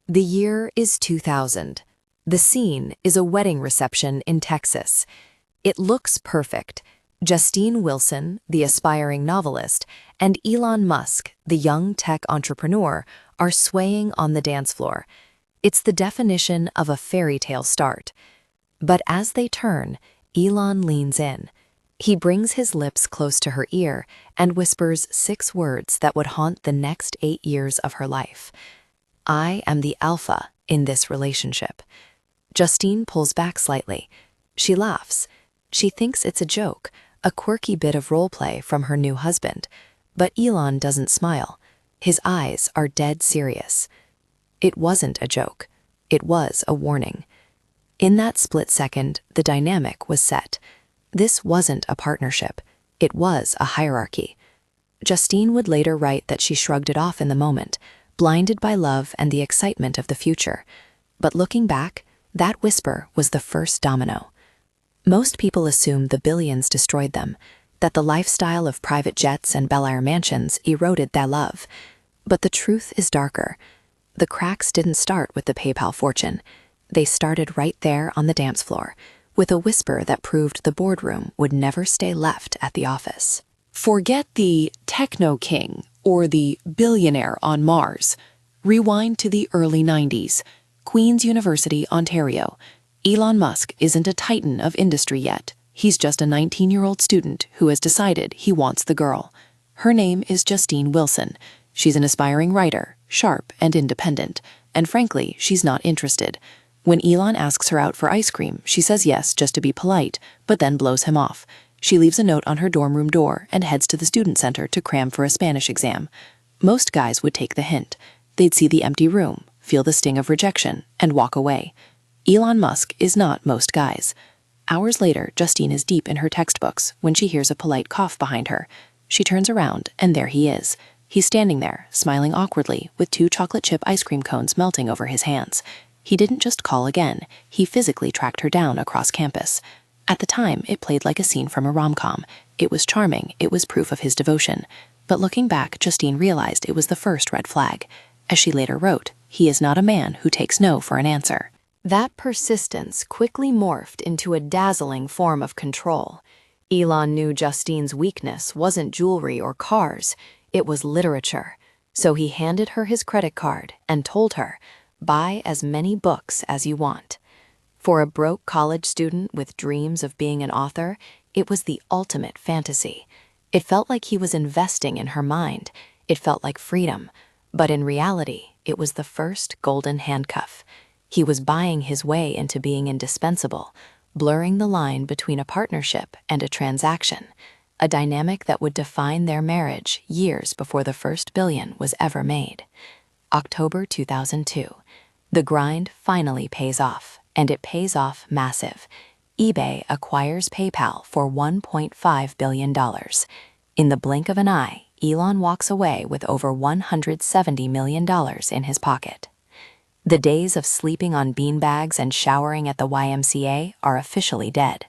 The year is 2000. The scene is a wedding reception in Texas. It looks perfect. Justine Wilson, the aspiring novelist, and Elon Musk, the young tech entrepreneur, are swaying on the dance floor. It's the definition of a fairy tale start. But as they turn, Elon leans in. He brings his lips close to her ear and whispers 6 words that would haunt the next 8 years of her life. I am the alpha in this relationship. Justine pulls back slightly. She laughs. She thinks it's a joke, a quirky bit of roleplay from her new husband. But Elon doesn't smile. His eyes are dead serious. It wasn't a joke. It was a warning. In that split second, the dynamic was set. This wasn't a partnership. It was a hierarchy. Justine would later write that she shrugged it off in the moment, blinded by love and the excitement of the future. But looking back, that whisper was the first domino. Most people assume the billions destroyed them, that the lifestyle of private jets and Bel Air mansions eroded their love. But the truth is darker. The cracks didn't start with the PayPal fortune. They started right there on the dance floor, with a whisper that proved the boardroom would never stay left at the office. Forget the techno king or the billionaire on Mars. Rewind to the early 90s. Queen's University, Ontario. Elon Musk isn't a titan of industry yet. He's just a 19-year-old student who has decided he wants the girl. Her name is Justine Wilson. She's an aspiring writer, sharp and independent, and frankly, she's not interested. When Elon asks her out for ice cream, she says yes just to be polite, but then blows him off. She leaves a note on her dorm room door and heads to the student center to cram for a Spanish exam. Most guys would take the hint. They'd see the empty room, feel the sting of rejection, and walk away. Elon Musk is not most guys. Hours later, Justine is deep in her textbooks when she hears a polite cough behind her. She turns around, and there he is. He's standing there, smiling awkwardly, with 2 chocolate chip ice cream cones melting over his hands. He didn't just call again, he physically tracked her down across campus. At the time, it played like a scene from a rom-com. It was charming, it was proof of his devotion. But looking back, Justine realized it was the first red flag. As she later wrote, he is not a man who takes no for an answer. That persistence quickly morphed into a dazzling form of control. Elon knew Justine's weakness wasn't jewelry or cars, it was literature. So he handed her his credit card and told her, "Buy as many books as you want." For a broke college student with dreams of being an author, it was the ultimate fantasy. It felt like he was investing in her mind. It felt like freedom. But in reality, it was the first golden handcuff. He was buying his way into being indispensable, blurring the line between a partnership and a transaction, a dynamic that would define their marriage years before the first billion was ever made. October 2002. The grind finally pays off, and it pays off massive. eBay acquires PayPal for $1.5 billion. In the blink of an eye, Elon walks away with over $170 million in his pocket. The days of sleeping on beanbags and showering at the YMCA are officially dead.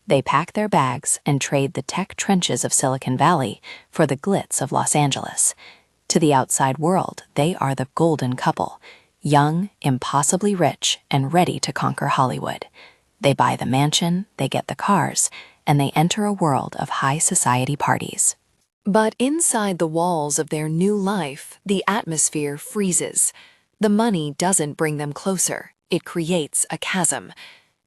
They pack their bags and trade the tech trenches of Silicon Valley for the glitz of Los Angeles. To the outside world, they are the golden couple, young, impossibly rich, and ready to conquer Hollywood. They buy the mansion, they get the cars, and they enter a world of high society parties. But inside the walls of their new life, the atmosphere freezes. The money doesn't bring them closer, it creates a chasm.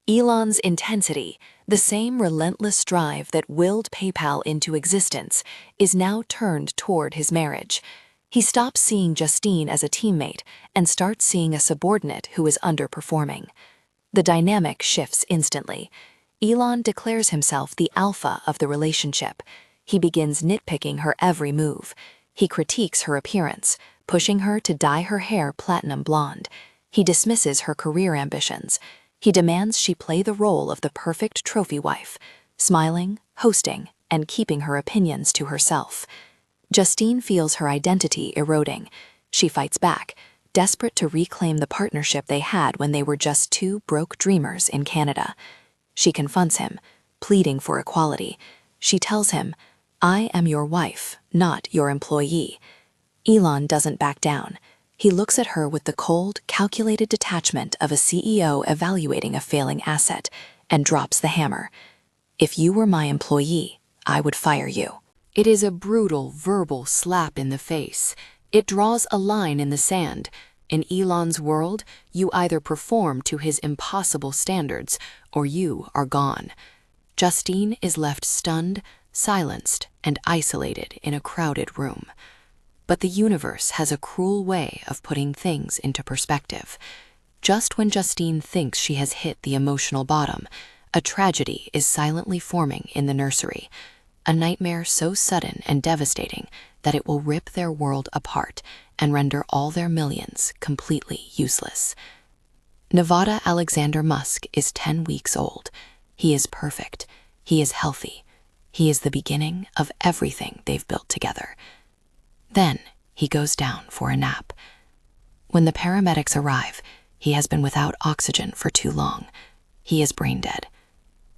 Elon's intensity, the same relentless drive that willed PayPal into existence, is now turned toward his marriage. He stops seeing Justine as a teammate and starts seeing a subordinate who is underperforming. The dynamic shifts instantly. Elon declares himself the alpha of the relationship. He begins nitpicking her every move. He critiques her appearance, pushing her to dye her hair platinum blonde. He dismisses her career ambitions. He demands she play the role of the perfect trophy wife, smiling, hosting, and keeping her opinions to herself. Justine feels her identity eroding. She fights back, desperate to reclaim the partnership they had when they were just 2 broke dreamers in Canada. She confronts him, pleading for equality. She tells him, "I am your wife, not your employee." Elon doesn't back down. He looks at her with the cold, calculated detachment of a CEO evaluating a failing asset and drops the hammer. If you were my employee, I would fire you. It is a brutal verbal slap in the face. It draws a line in the sand. In Elon's world, you either perform to his impossible standards or you are gone. Justine is left stunned, silenced, and isolated in a crowded room. But the universe has a cruel way of putting things into perspective. Just when Justine thinks she has hit the emotional bottom, a tragedy is silently forming in the nursery. A nightmare so sudden and devastating that it will rip their world apart and render all their millions completely useless. Nevada Alexander Musk is 10 weeks old. He is perfect. He is healthy. He is the beginning of everything they've built together. Then he goes down for a nap. When the paramedics arrive, he has been without oxygen for too long. He is brain dead.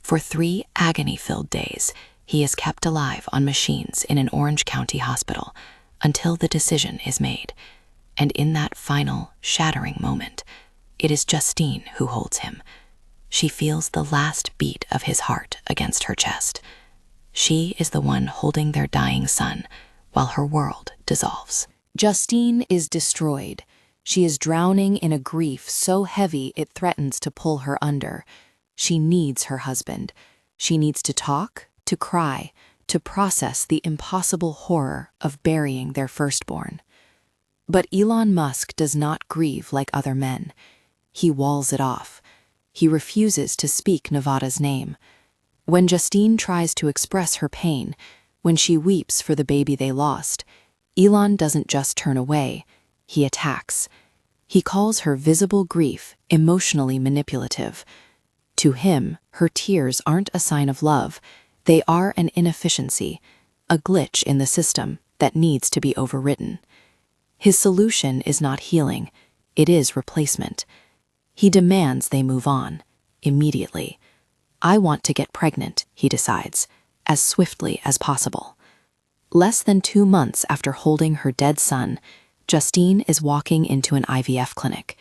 For 3 agony-filled days, he is kept alive on machines in an Orange County hospital until the decision is made. And in that final, shattering moment, it is Justine who holds him. She feels the last beat of his heart against her chest. She is the one holding their dying son while her world dissolves. Justine is destroyed. She is drowning in a grief so heavy it threatens to pull her under. She needs her husband. She needs to talk, to cry, to process the impossible horror of burying their firstborn. But Elon Musk does not grieve like other men. He walls it off. He refuses to speak Nevada's name. When Justine tries to express her pain, when she weeps for the baby they lost, Elon doesn't just turn away, he attacks. He calls her visible grief emotionally manipulative. To him, her tears aren't a sign of love. They are an inefficiency, a glitch in the system that needs to be overridden. His solution is not healing, it is replacement. He demands they move on, immediately. I want to get pregnant, he decides, as swiftly as possible. Less than 2 months after holding her dead son, Justine is walking into an IVF clinic.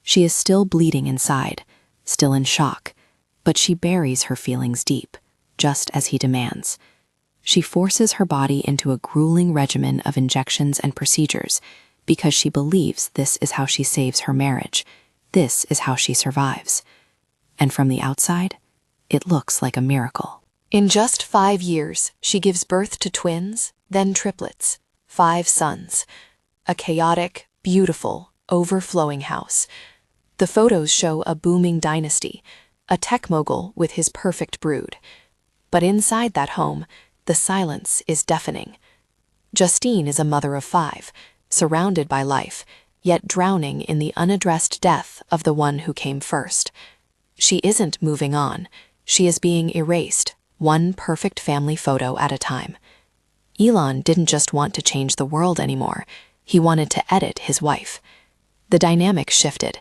She is still bleeding inside, still in shock, but she buries her feelings deep, just as he demands. She forces her body into a grueling regimen of injections and procedures because she believes this is how she saves her marriage. This is how she survives. And from the outside, it looks like a miracle. In just 5 years, she gives birth to twins, then triplets, 5 sons. A chaotic, beautiful, overflowing house. The photos show a booming dynasty, a tech mogul with his perfect brood. But inside that home, the silence is deafening. Justine is a mother of 5, surrounded by life, yet drowning in the unaddressed death of the one who came first. She isn't moving on. She is being erased, one perfect family photo at a time. Elon didn't just want to change the world anymore. He wanted to edit his wife. The dynamic shifted.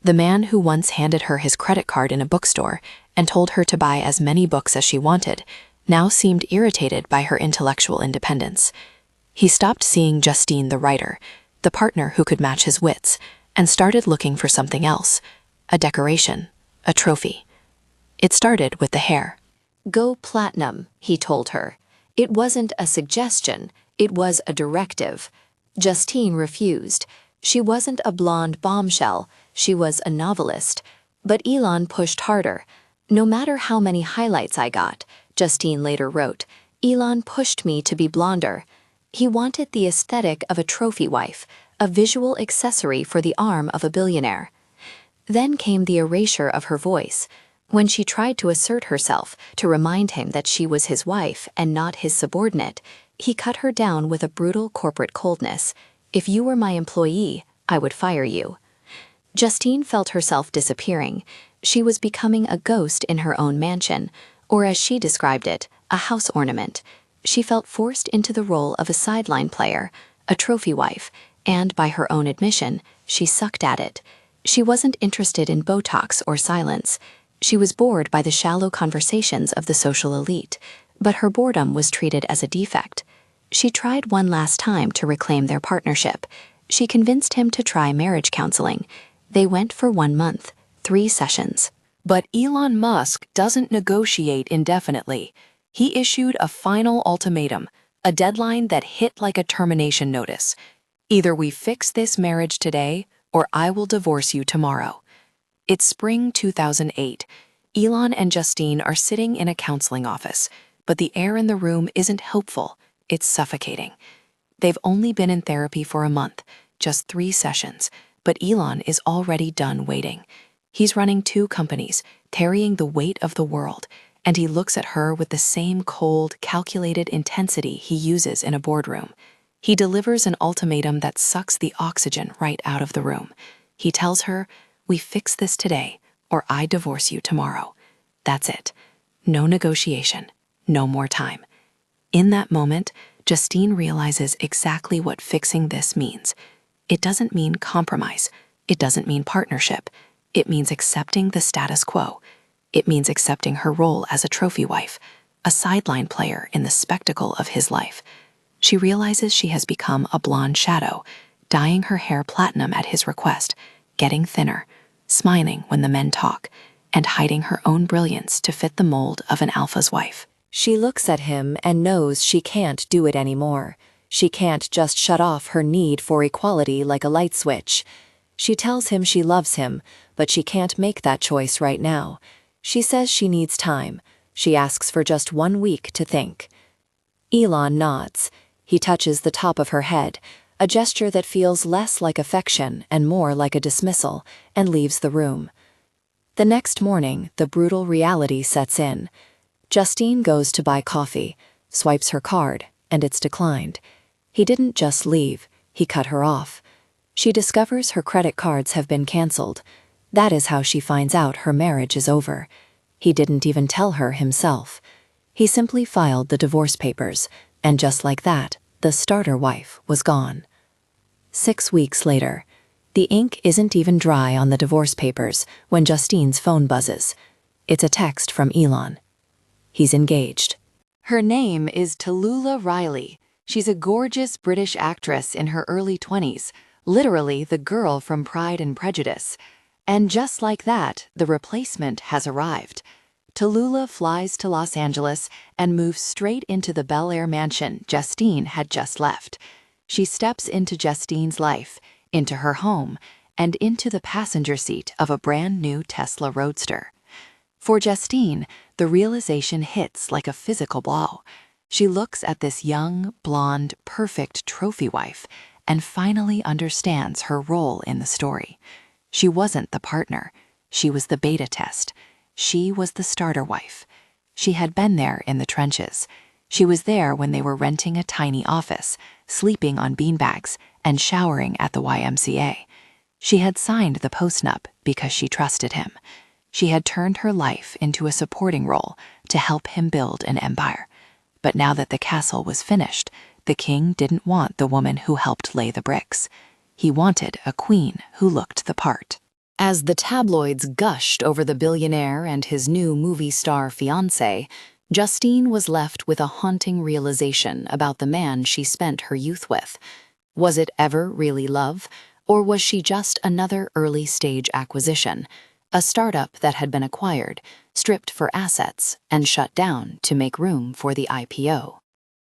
The man who once handed her his credit card in a bookstore and told her to buy as many books as she wanted now seemed irritated by her intellectual independence. He stopped seeing Justine the writer, the partner who could match his wits, and started looking for something else, a decoration, a trophy. It started with the hair. Go platinum, he told her. It wasn't a suggestion, it was a directive. Justine refused. She wasn't a blonde bombshell, she was a novelist. But Elon pushed harder. No matter how many highlights I got, Justine later wrote, Elon pushed me to be blonder. He wanted the aesthetic of a trophy wife, a visual accessory for the arm of a billionaire. Then came the erasure of her voice. When she tried to assert herself, to remind him that she was his wife and not his subordinate, he cut her down with a brutal corporate coldness. If you were my employee, I would fire you. Justine felt herself disappearing. She was becoming a ghost in her own mansion, or as she described it, a house ornament. She felt forced into the role of a sideline player, a trophy wife, and by her own admission, she sucked at it. She wasn't interested in Botox or silence. She was bored by the shallow conversations of the social elite, but her boredom was treated as a defect. She tried one last time to reclaim their partnership. She convinced him to try marriage counseling. They went for 1 month, 3 sessions. But Elon Musk doesn't negotiate indefinitely. He issued a final ultimatum, a deadline that hit like a termination notice. Either we fix this marriage today, or I will divorce you tomorrow. It's spring 2008. Elon and Justine are sitting in a counseling office, but the air in the room isn't hopeful, it's suffocating. They've only been in therapy for a month, just 3 sessions, but Elon is already done waiting. He's running 2 companies, carrying the weight of the world, and he looks at her with the same cold, calculated intensity he uses in a boardroom. He delivers an ultimatum that sucks the oxygen right out of the room. He tells her, "We fix this today, or I divorce you tomorrow." That's it. No negotiation, no more time. In that moment, Justine realizes exactly what fixing this means. It doesn't mean compromise. It doesn't mean partnership. It means accepting the status quo. It means accepting her role as a trophy wife, a sideline player in the spectacle of his life. She realizes she has become a blonde shadow, dyeing her hair platinum at his request, getting thinner, smiling when the men talk, and hiding her own brilliance to fit the mold of an alpha's wife. She looks at him and knows she can't do it anymore. She can't just shut off her need for equality like a light switch. She tells him she loves him, but she can't make that choice right now. She says she needs time. She asks for just 1 week to think. Elon nods. He touches the top of her head, a gesture that feels less like affection and more like a dismissal, and leaves the room. The next morning, the brutal reality sets in. Justine goes to buy coffee, swipes her card, and it's declined. He didn't just leave, he cut her off. She discovers her credit cards have been canceled. That is how she finds out her marriage is over. He didn't even tell her himself. He simply filed the divorce papers, and just like that, the starter wife was gone. 6 weeks later, the ink isn't even dry on the divorce papers when Justine's phone buzzes. It's a text from Elon. He's engaged. Her name is Tallulah Riley. She's a gorgeous British actress in her early 20s, literally the girl from Pride and Prejudice. And just like that, the replacement has arrived. Tallulah flies to Los Angeles and moves straight into the Bel Air mansion Justine had just left. She steps into Justine's life, into her home, and into the passenger seat of a brand new Tesla Roadster. For Justine, the realization hits like a physical blow. She looks at this young, blonde, perfect trophy wife and finally understands her role in the story. She wasn't the partner. She was the beta test. She was the starter wife. She had been there in the trenches. She was there when they were renting a tiny office, sleeping on beanbags, and showering at the YMCA. She had signed the postnup because she trusted him. She had turned her life into a supporting role to help him build an empire. But now that the castle was finished, the king didn't want the woman who helped lay the bricks. He wanted a queen who looked the part. As the tabloids gushed over the billionaire and his new movie star fiancé, Justine was left with a haunting realization about the man she spent her youth with. Was it ever really love, or was she just another early-stage acquisition, a startup that had been acquired, stripped for assets, and shut down to make room for the IPO?